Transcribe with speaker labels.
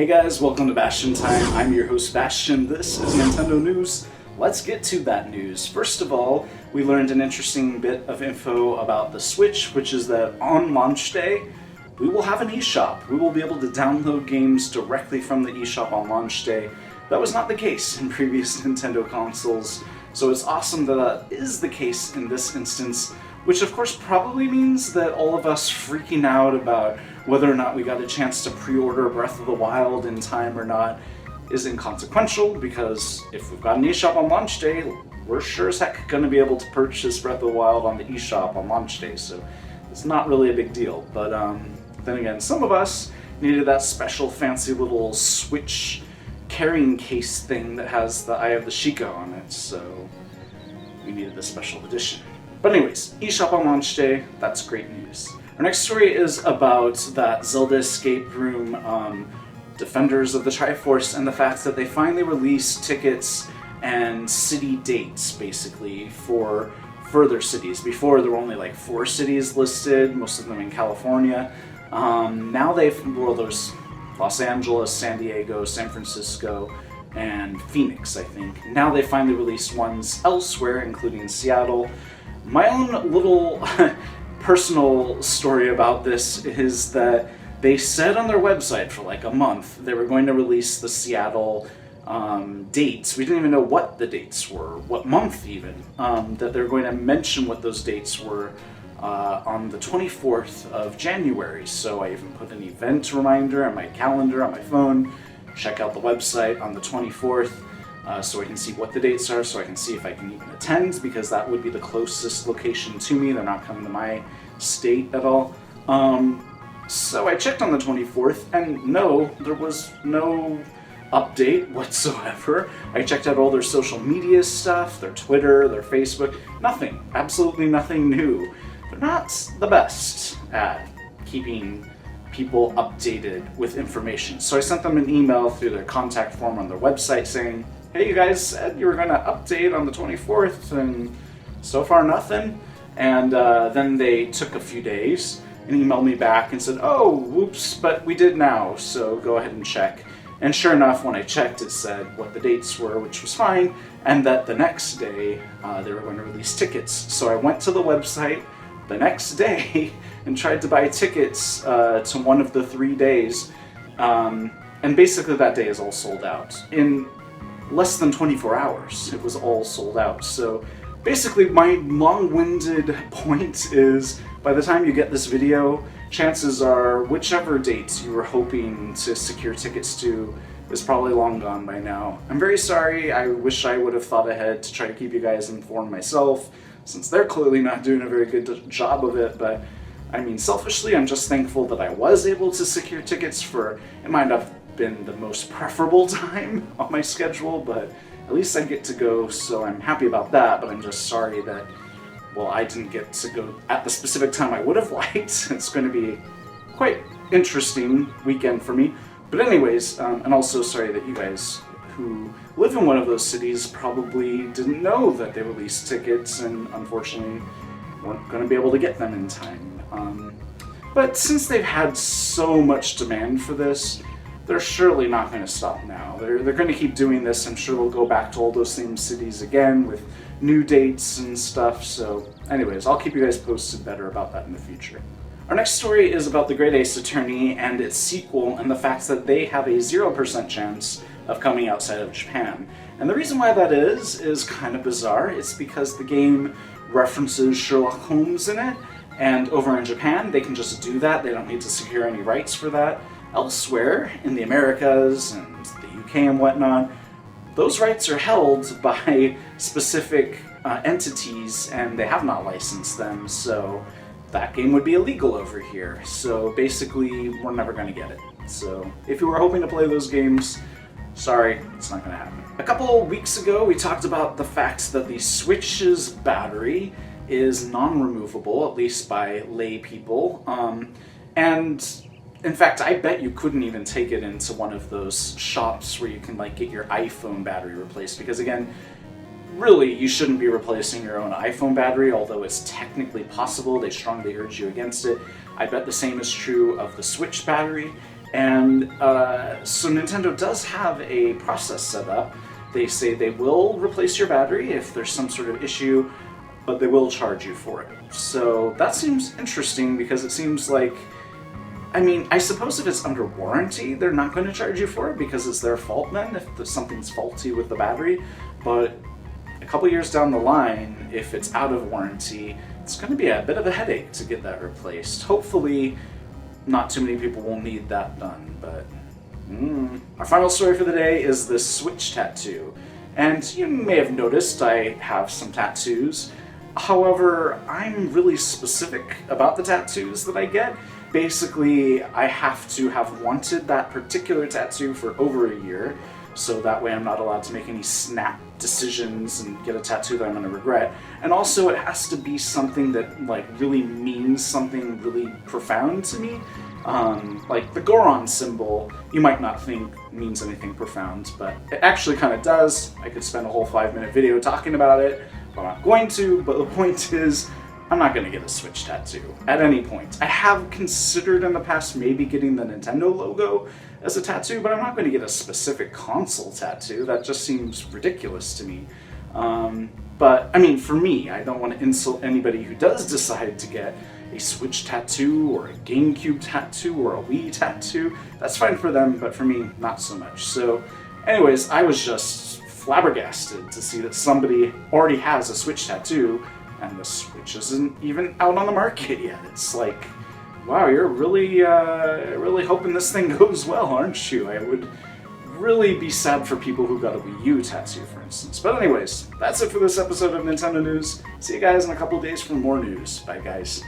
Speaker 1: guys, welcome to Bastion Time. I'm your host Bastion. This is Nintendo News. Let's get to that news. First of all, we learned an interesting bit of info about the Switch, which is that on launch day, we will have an eShop. We will be able to download games directly from the eShop on launch day. That was not the case in previous Nintendo consoles, so it's awesome that that is the case in this instance, which of course probably means that all of us freaking out about whether or not we got a chance to pre-order Breath of the Wild in time or not is inconsequential, because if we've got an eShop on launch day, we're sure as heck going to be able to purchase Breath of the Wild on the eShop on launch day, so it's not really a big deal. But then again, some of us needed that special fancy little Switch carrying case thing that has the Eye of the Sheikah on it, so we needed the special edition. But anyways, eShop on launch day, that's great news. Our next story is about that Zelda escape room Defenders of the Triforce and the fact that they finally released tickets and city dates, basically, for further cities. Before, there were only like 4 cities listed, most of them in California. Now there's Los Angeles, San Diego, San Francisco, and Phoenix, I think. Now they finally released ones elsewhere, including Seattle. My own little personal story about this is that they said on their website for like a month they were going to release the Seattle dates. We didn't even know what the dates were, what month even, that they were going to mention what those dates were on the 24th of January. So I even put an event reminder on my calendar on my phone, check out the website on the 24th, so I can see what the dates are, so I can see if I can even attend, because that would be the closest location to me. They're not coming to my state at all. So I checked on the 24th, and no, there was no update whatsoever. I checked out all their social media stuff, their Twitter, their Facebook, nothing, absolutely nothing new. They're not the best at keeping people updated with information. So I sent them an email through their contact form on their website saying, hey, you guys said you were going to update on the 24th, and so far nothing. And then they took a few days and emailed me back and said, oh, whoops, but we did now, so go ahead and check. And sure enough, when I checked, it said what the dates were, which was fine, and that the next day they were going to release tickets. So I went to the website the next day and tried to buy tickets to one of the 3 days, and basically that day is all sold out. In less than 24 hours, it was all sold out. So basically my long-winded point is, by the time you get this video, chances are whichever dates you were hoping to secure tickets to is probably long gone by now. I'm very sorry. I wish I would have thought ahead to try to keep you guys informed myself, since they're clearly not doing a very good job of it. But I mean, selfishly, I'm just thankful that I was able to secure tickets for, it might not have been the most preferable time on my schedule, but at least I get to go, so I'm happy about that. But I'm just sorry that, well, I didn't get to go at the specific time I would have liked. It's going to be quite interesting weekend for me. But anyways, and also sorry that you guys who live in one of those cities probably didn't know that they released tickets and unfortunately weren't going to be able to get them in time. But since they've had so much demand for this, they're surely not going to stop now. They're going to keep doing this. I'm sure they'll go back to all those same cities again with new dates and stuff. So anyways, I'll keep you guys posted better about that in the future. Our next story is about the Great Ace Attorney and its sequel, and the fact that they have a 0% chance of coming outside of Japan. And the reason why that is kind of bizarre. It's because the game references Sherlock Holmes in it, and over in Japan they can just do that. They don't need to secure any rights for that. Elsewhere, in the Americas and the UK and whatnot, those rights are held by specific entities, and they have not licensed them, so that game would be illegal over here. So basically, we're never going to get it. So if you were hoping to play those games, sorry, it's not going to happen. A couple weeks ago, we talked about the fact that the Switch's battery is non-removable, at least by lay people, and in fact, I bet you couldn't even take it into one of those shops where you can like get your iPhone battery replaced, because again, really, you shouldn't be replacing your own iPhone battery, although it's technically possible. They strongly urge you against it. I bet the same is true of the Switch battery. And so Nintendo does have a process set up. They say they will replace your battery if there's some sort of issue, but they will charge you for it. So that seems interesting because it seems like, I mean, I suppose if it's under warranty, they're not going to charge you for it because it's their fault then if something's faulty with the battery. But a couple years down the line, if it's out of warranty, it's going to be a bit of a headache to get that replaced. Hopefully, not too many people will need that done, but Our final story for the day is this Switch tattoo. And you may have noticed I have some tattoos. However, I'm really specific about the tattoos that I get. Basically, I have to have wanted that particular tattoo for over a year, so that way I'm not allowed to make any snap decisions and get a tattoo that I'm going to regret. And also, it has to be something that really means something really profound to me. Like the Goron symbol, you might not think means anything profound, but it actually kind of does. I could spend a whole 5-minute video talking about it, but I'm not going to. But the point is, I'm not going to get a Switch tattoo at any point. I have considered in the past maybe getting the Nintendo logo as a tattoo, but I'm not going to get a specific console tattoo. That just seems ridiculous to me. But, I mean, for me, I don't want to insult anybody who does decide to get a Switch tattoo or a GameCube tattoo or a Wii tattoo. That's fine for them, but for me, not so much. So, anyways, I was just flabbergasted to see that somebody already has a Switch tattoo, and the Switch isn't even out on the market yet. It's like, wow, you're really, really hoping this thing goes well, aren't you? I would really be sad for people who got a Wii U tattoo, for instance. But anyways, that's it for this episode of Nintendo News. See you guys in a couple of days for more news. Bye, guys.